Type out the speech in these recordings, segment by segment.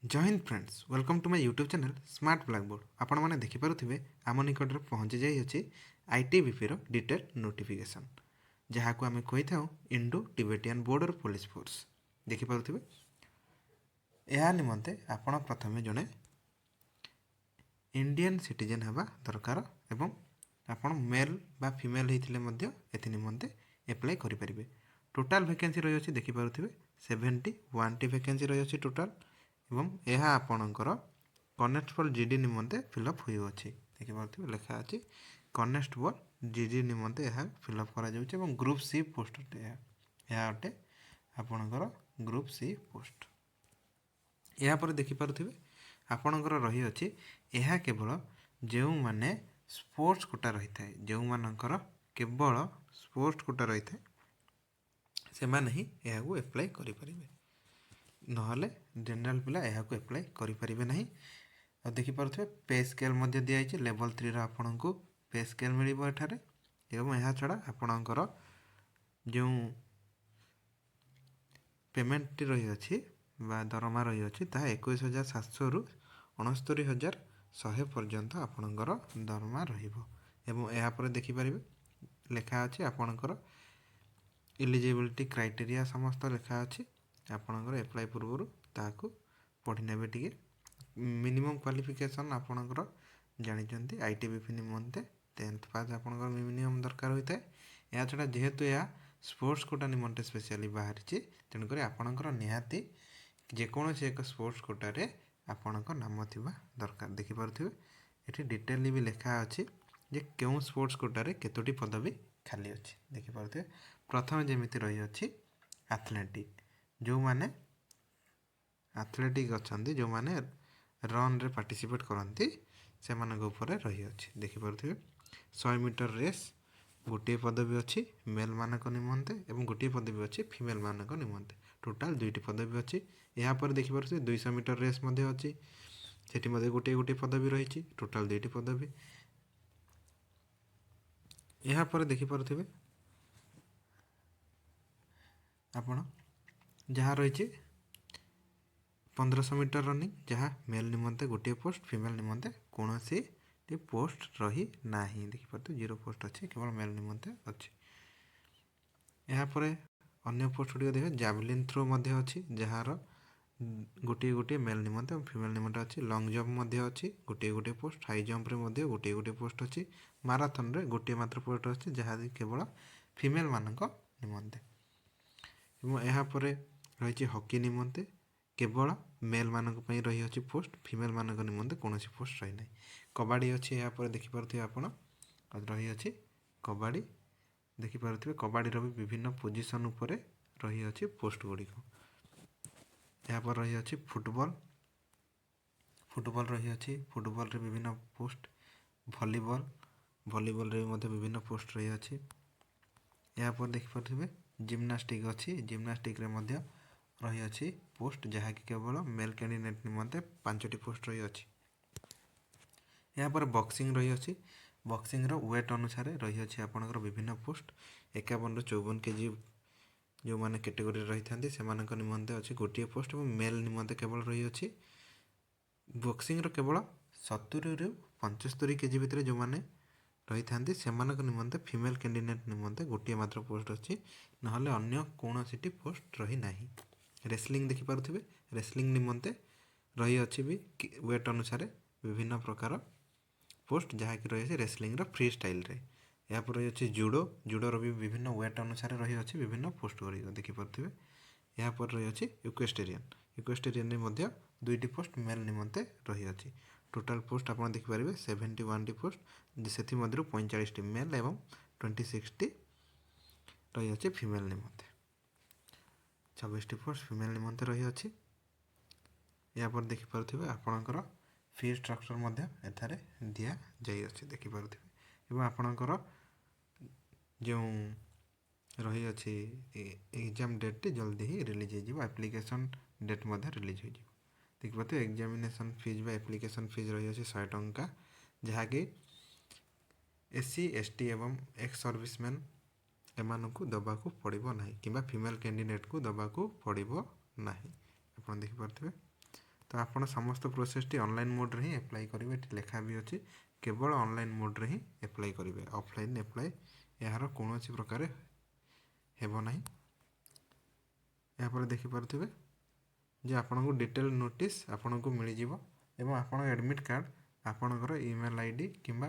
जय हिंद friends, welcome to my YouTube channel smart blackboard. आपण मैंने देखिपे आम निकट में पहुँची जाइए आईटीबीपी डिटेल नोटिफिकेशन जहाँ को आम कही था Indo Tibetan border police force. देखिपे यह निमंते आपण प्रथम जड़े इंडियन सिटीजन हवा दरकार एवं आपण मेल बा फीमेल होते एथि निमंते एप्लाई करेंगे। टोटाल वैकेंसी रही देखिपे 71 वैकेंसी रही टोटाल एवं यह आपणकर कनेस्टेबल जीडी निमंते फिलअप होइछि। देखिपे लिखा अच्छी कनेस्टेबल जीडी निमंते यह फिलअप करा ग्रुप सी पोस्ट यह अटे आपणकर ग्रुप सी पोस्ट। या पर देखिपे आपणकर रही अच्छी यह केवल जो माने स्पोर्ट्स कोटा रही है, जो मानकर केवल स्पोर्ट्स कोटा रही है से माने ही यह एप्लाई करें, नहले जनरल पिला यह एप्लाई करें ना। और देखिपे पे स्केल दिखाई लेवल 3 आपण को पे स्केल मिल एठारे एवं यह छड़ा आपणकर जो पेमेंट रही अच्छी बा दरमा रही अच्छी ता 21,700 रु 69,100 पर्यंत आपणकर दरमा रहा। देखिपारे लिखा अच्छे आपणकर इलिजिबिलिटी क्राइटेरिया समस्त लिखा अच्छी। आपणकर एप्लाई पूर्व ताकू पढ़ी ने टे मिनिमम क्वालिफिकेशन आपणकर जानते आईटीबीपी निमंते 10th पास आपणकर मिनिमम दरकार होता है। या छड़ा जेहेतु यह स्पोर्ट्स कोटा निमंते स्पेशली बाहरी तेणुक आपणकर निहाती जेकोसी एक स्पोर्ट्स कोटारे आपणकर नाम थिबा दरकार। देखिपे ये डिटेल भी लिखा अच्छी जे क्यों स्पोर्ट्स कोटारे केतोटी पदवी खाली अच्छी। देखिपे प्रथम जमीती रही अच्छी एथलेटिक जो माने एथलेटिक अच्छा जो माने रन रे पार्टिसिपेट करती से रही अच्छी। देखिपे 100 मीटर रेस गोटे पदवी अच्छी मेल मानक निमंते एवं गोटे पदवी अच्छी फीमेल मानक निमंते टोटाल 2टी पदवी अच्छी। यापर देखिपे 200 मीटर रेस अच्छी सेठी गोटे गोटे पदवी रही टोटाल 2टी पदवी। यापर देखिपे आपण जहाँ रही 1500 मीटर रनिंग जहाँ मेल निमंते गोटे पोस्ट फीमेल निमंते कौन सी पोस्ट रही ना। देखिए 0 पोस्ट अच्छी केवल मेल निमंते अच्छी। यापर अन्य पोस्ट गुड़ देखे जावलिन थ्रो अच्छी जार गोटे गोटे मेल निमंते फीमेल निमंते अच्छी। लंग जंप अच्छी गोटे गोटे पोस्ट। हाई जंप रे गोटे गोटे पोस्ट अच्छी। माराथन रे गोटे मात्र पोस्ट अच्छी जहाँ केवल फीमेल मानक निमंते। यापर रही हॉकी निमंते केवल मेल मानक रही अच्छी पोस्ट फीमेल मानक निमंते कौन पोस्ट रही ना। कबाड़ी अच्छी यहाँ देखिपे आपण रही अच्छी कबाड़ी। देखिपे कबाड़ी भी विभिन्न पोजिशन उपरे रही अच्छी पोस्ट गुड़िक। यहाँ रही अच्छी फुटबॉल फुटबॉल रही अच्छी फुटबॉल रे विभिन्न पोस्ट। वॉलीबॉल वॉलीबॉल रे विभिन्न पोस्ट रही अच्छी। यहाँ देखिपे जिम्नास्टिक अच्छी जिम्नास्टिक रे रही अच्छी पोस्ट जहाँकि केवल मेल कैंडिडेट निमंते 5टी पोस्ट रही अच्छी। यहाँ पर बॉक्सिंग रही अच्छी बॉक्सिंग रो वेट अनुसार रही अच्छी आपंकर विभिन्न पोस्ट 51 ରୁ 54 केजी जो मैंने कैटेगोरी रही था से निमंते अच्छी गोटे पोस्ट और मेल निमंते केवल रही अच्छी। बॉक्सिंग रो केवल 70 ରୁ 75 केजी भितर जो मैंने रही था से निमंते फीमेल कैंडिडेट निमंते गोटे मात्र पोस्ट अच्छी नहले अन्य कौन सी पोस्ट रही ना। रेसलिंग देखिपे रेसलिंग निमंते रही अच्छी भी वेट अनुसार विभिन्न प्रकार पोस्ट जहाँकि रही रेसलिंग रो फ्री स्टाइल रे। यहाँ पर रही अच्छी जुडो जुडोर भी विभिन्न वेट अनुसार रही अच्छी विभिन्न पोस्ट गुड़िक देखिपे। यहाँ पर रही अच्छी इक्वेस्टेरियन इक्वेस्टेरियन 2टी पोस्ट मेल निमंते रही अच्छी। टोटाल पोस्ट आप देखिपारे 71टी पोस्ट से 45टी मेल एवं 26टी रही अच्छी फीमेल निमंते 26टी पोस्ट फीमेल निमंते रही अच्छी। या पर देखिपे आपणकर फी स्ट्रक्चर एथारे दिया जाई अच्छी। देखिपे एवं आपणकर जो रही अच्छी एग्जाम डेट जल्दी ही रिलीज हो एप्लिकेशन डेट रिलीज हो। देखिए एग्जामिनेशन फीस बा एप्लिकेशन फीस रही अच्छी 100 टंका जहाँकि एससी एसटी एवं एक्स सर्विसमैन एमानकु दबाकू पड़ो ना कि फीमेल कैंडिडेट को दबाकू पड़ो ना। आप देखिपे तो आपण समस्त प्रोसेसटी ऑनलाइन मोड रे ही अप्लाई करेंगे। ये लिखा भी अच्छी केवल ऑनलाइन मोड रे ही अप्लाई करेंगे, ऑफलाइन अप्लाई यार कौन प्रकार हेब ना। यहाँ देखिपे जे आपन को डिटेल नोटिस आपन को मिल जाव एवं आपन एडमिट कार्ड आपणकर ईमेल आईडी किंबा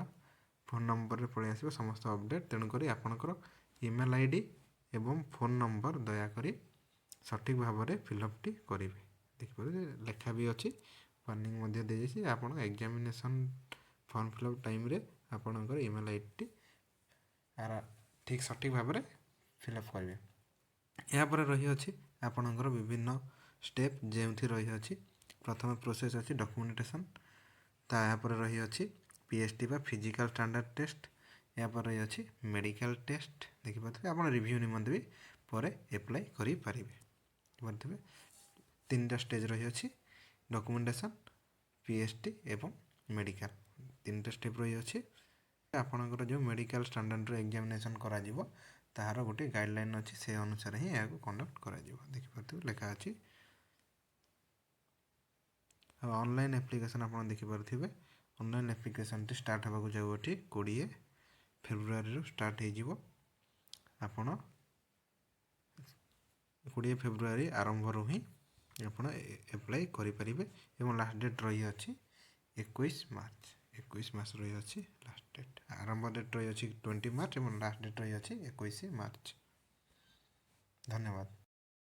फोन नंबर रे पड़े आसो समस्त अपडेट। तेणुक आपणकर ईमेल आईडी एवं फोन नंबर दयाकोरी सठिक भाव में फिलअप टी करेंगे। देखिए लेखा भी अच्छी वार्निंग दी आप एग्जामिनेशन फॉर्म फिलअप टाइम रे आपणकर ईमेल आईडी ठीक सठिक भाव में फिलअप करेंगे। यापर रही अच्छी आपणकर विभिन्न स्टेप जेमथी रही अच्छी। प्रथम प्रोसेस अच्छी डॉक्यूमेंटेशन, तापर रही अच्छी पीएसटी बा फिजिकल स्टैंडर्ड टेस्ट, यापर रही अच्छी मेडिकल टेस्ट। देखिए आप रिव्यू निमंत भी पर एप्लाई करेंगे। देखिए 3टा स्टेज रही अच्छी डॉक्यूमेंटेशन, पीएसटी एवं मेडिकल 3टा स्टेप रही अच्छी। आपणकर जो मेडिकल स्टैंडर्ड एग्जामिनेशन करा जिवो ताहार गोटे गाइडलाइन अच्छी, से अनुसार ही यहाँ कंडक्ट करा जिवो। देखिए लिखा अच्छी ऑनलाइन एप्लिकेशन आप देखिपे। ऑनलाइन एप्लिकेशन टी स्टार्ट होगा जाऊ 20 फेब्रुआरी स्टार्ट हो। आपण 20 फेब्रुआरी आरंभ रू ही आप एप्लाई करेंगे। एवं लास्ट डेट रही अच्छी 21 मार्च। 21 मार्च रही अच्छी लास्ट डेट। आरंभ डेट रही अच्छी 20 मार्च और लास्ट डेट रही अच्छी 21 मार्च। धन्यवाद।